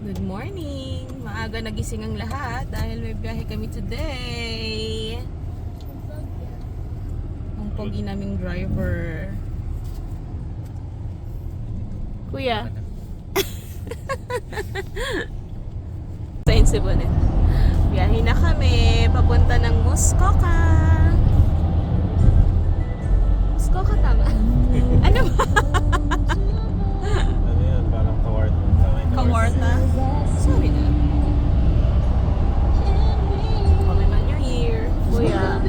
Good morning! Maaga nagising ang lahat dahil may biyahe kami today. Ang pogi naming driver. Kuya. Sa Insibonet. Biyahe na kami. Papunta ng Muskoka. Muskoka tama? Ano ba? Ano yan? Parang kawart. Kawarta? Sorry na. Happy New Year. Kuya.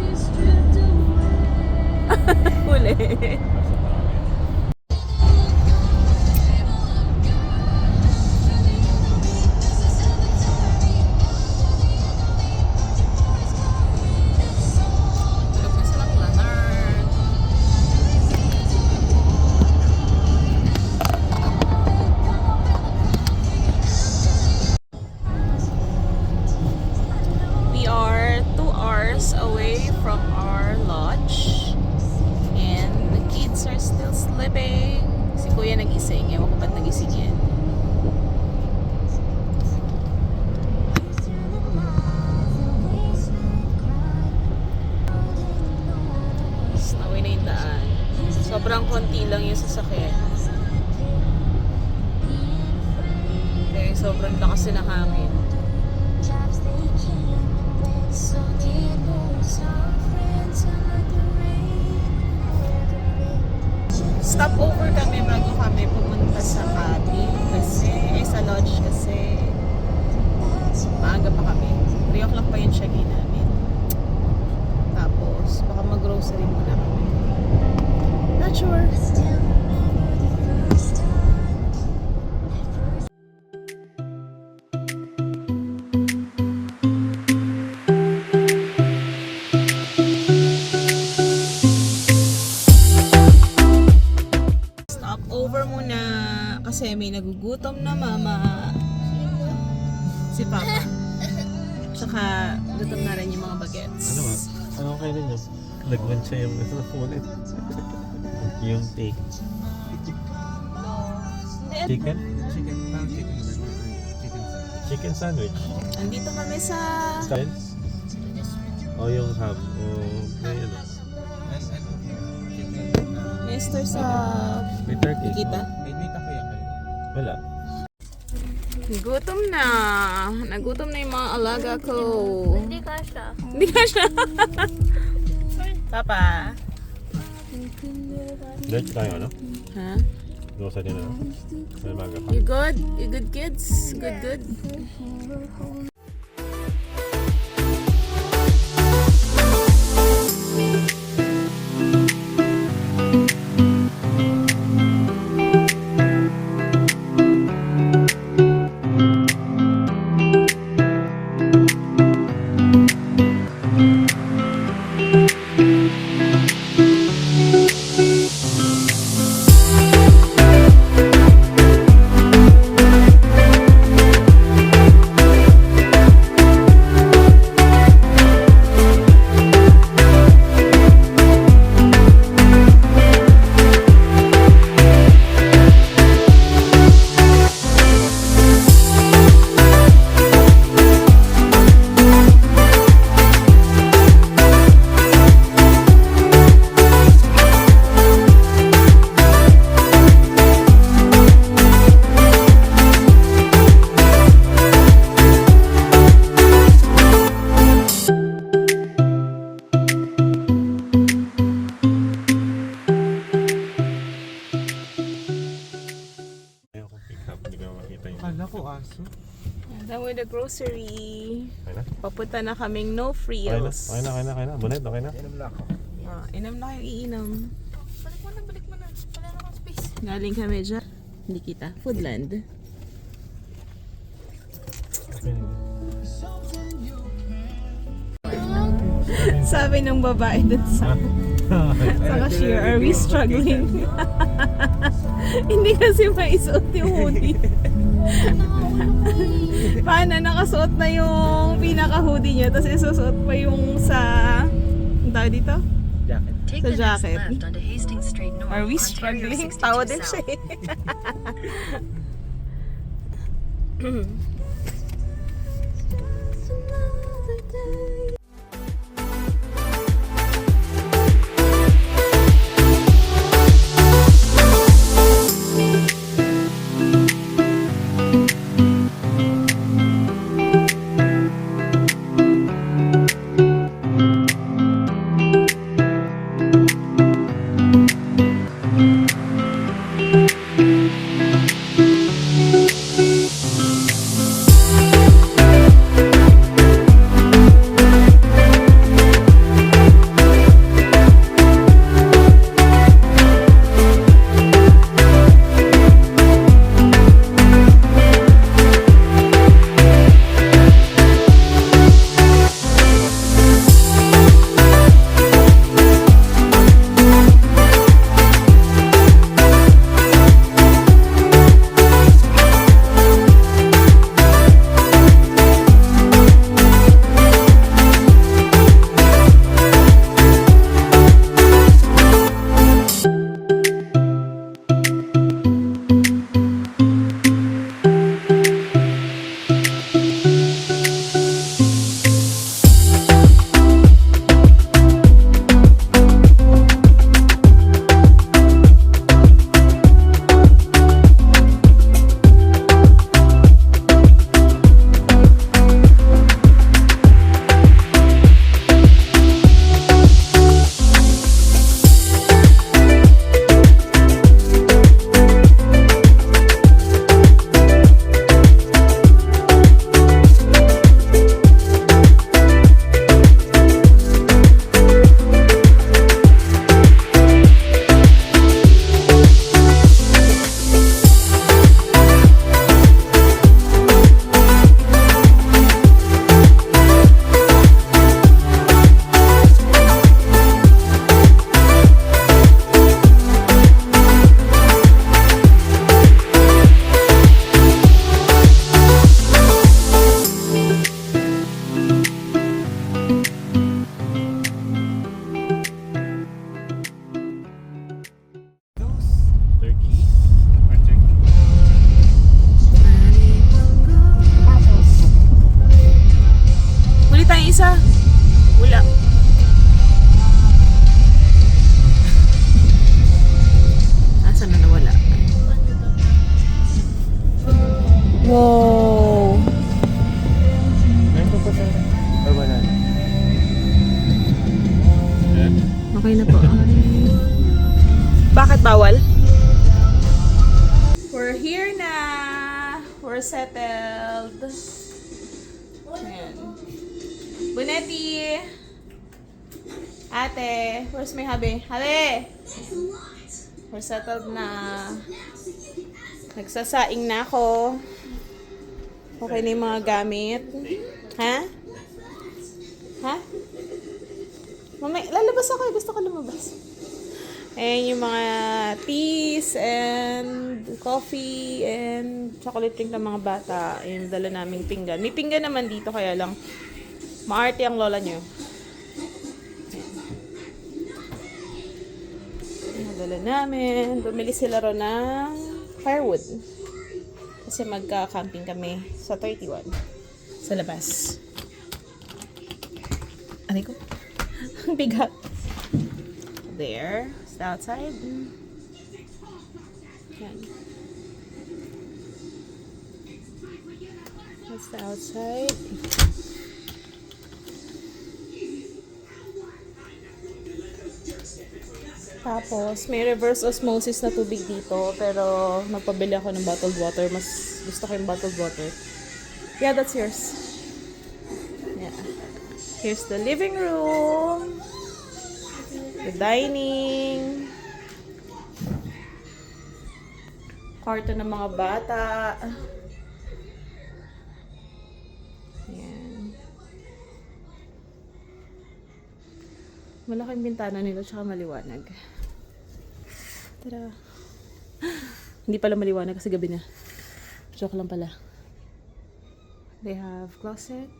Huli. Tulog na silang lahat. We are 2 hours away from our lodge and the kids are still sleeping. Si Kuya nagising. Ewan ko ba't nagising yan. Snowy na yung daan. Sobrang konti lang yung sasakyan. Kaya sobrang lakas na ng hangin. Stop over kami bago kami pumunta sa cabin kasi sa lodge kasi maaga pa kami. 3 o'clock pa yung check-in namin. Tapos baka mag-grocery muna kami. Not sure. Stop over muna kasi may nagugutom na mama. Si Papa. Tsaka gutom na rin yung mga bagets. Ano ba? Ano kainin nyo? Lagwan siya yung ulit. Yung steak. Chicken? Chicken sandwich. Andito kami sa Style? O yung ham. O may ano. Mr. sa May turkey. Kita. Wala. Gutom na. Nagutom na yung mga alaga ko. Hindi kasha. Hindi ka siya. Papa. Lunch tayo ano? Ha? Grocery na. May maga pa. You good? You good kids? Good. Ayaw kong pick up. Hindi ko makita yung... Kala ko aso. Done with the grocery. Okay na? Papunta na kaming no Okay na? frills. Okay na? Bonet, okay na? Inom lang ako. Inam na kayo iinom. Balik mo na. Wala na akong space. Galing kami dyan. Hindi kita. Foodland. Sabi ng babae dun sa cashier, are we struggling? Hindi kasi maisuot yung hoodie. Paano nakasuot na yung pinaka-hoodie niya, tapos isusuot pa yung sa, ang tawag dito? Jacket. Take Sa the next jacket. left onto Hastings Street North. Are we Ontario struggling? 62 Tawa din South. siya eh. Turkey? Or Turkey? Huli tayong isa. Wala. Asan na nawala? Wow. Meron pa sa... Or wala na? Okay na po. Bakit bawal? We're here na. We're settled. Ayan. Bunetti. Ate. Where's my hubby? Hubby! We're settled na. Nagsasaing na ako. Okay na yung mga gamit. Ha? Ha? Mamay, lalabas ako eh. Gusto ko lumabas. Ayan yung mga teas and coffee and chocolate drink ng mga bata. Ayan, dala naming pinggan. May pinggan naman dito kaya lang maarte ang lola nyo. Ayan, dala namin. Bumili sila ro ng firewood. Kasi magka-camping kami sa 31. Sa labas. Aray ko. Ang bigat. There. It's the outside. Yan. That's the outside. Tapos, may reverse osmosis na tubig dito. Pero, nagpabili ako ng bottled water. Mas gusto ko yung bottled water. Yeah, that's yours. Yeah. Here's the living room. The dining. Kwarto ng mga bata. Ayan. Malaking bintana nila tsaka maliwanag. Tara. Hindi pala maliwanag kasi gabi na. Joke lang pala. They have closet.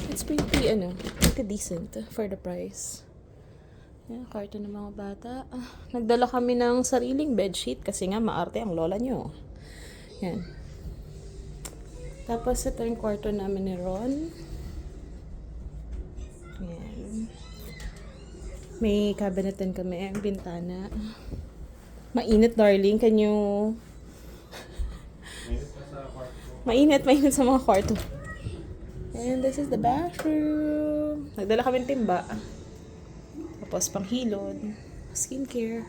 It's pretty, pretty decent for the price. Yan, kwarto ng mga bata. Nagdala kami ng sariling bedsheet kasi nga maarte ang lola nyo. Yan. Tapos ito yung kwarto namin ni Ron. Yan. May cabinet din kami, ang bintana. Mainit, darling. Can you... mainit sa mga kwarto. And this is the bathroom. Nagdala kami ng timba. Tapos panghilod. Skincare.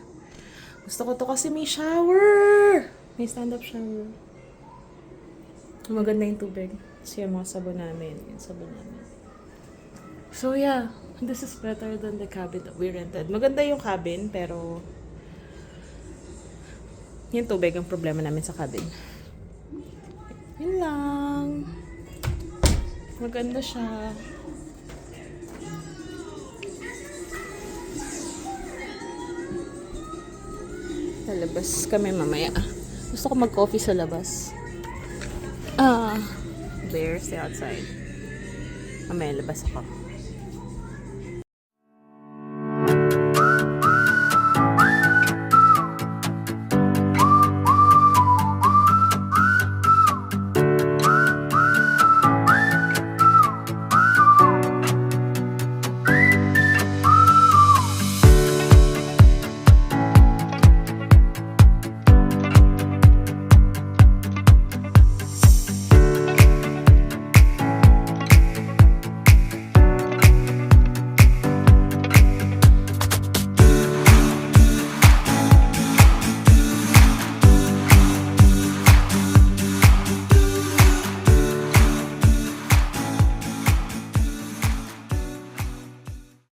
Gusto ko to kasi may shower. May stand-up shower. Maganda yung tubig. Kasi yung mga sabon namin. Yung sabon namin. So yeah, this is better than the cabin that we rented. Maganda yung cabin, pero yung tubig ang problema namin sa cabin. Yun lang. Maganda siya. Lalabas kami mamaya. Gusto ko mag-coffee sa labas. There, stay outside. Mamaya labas ako.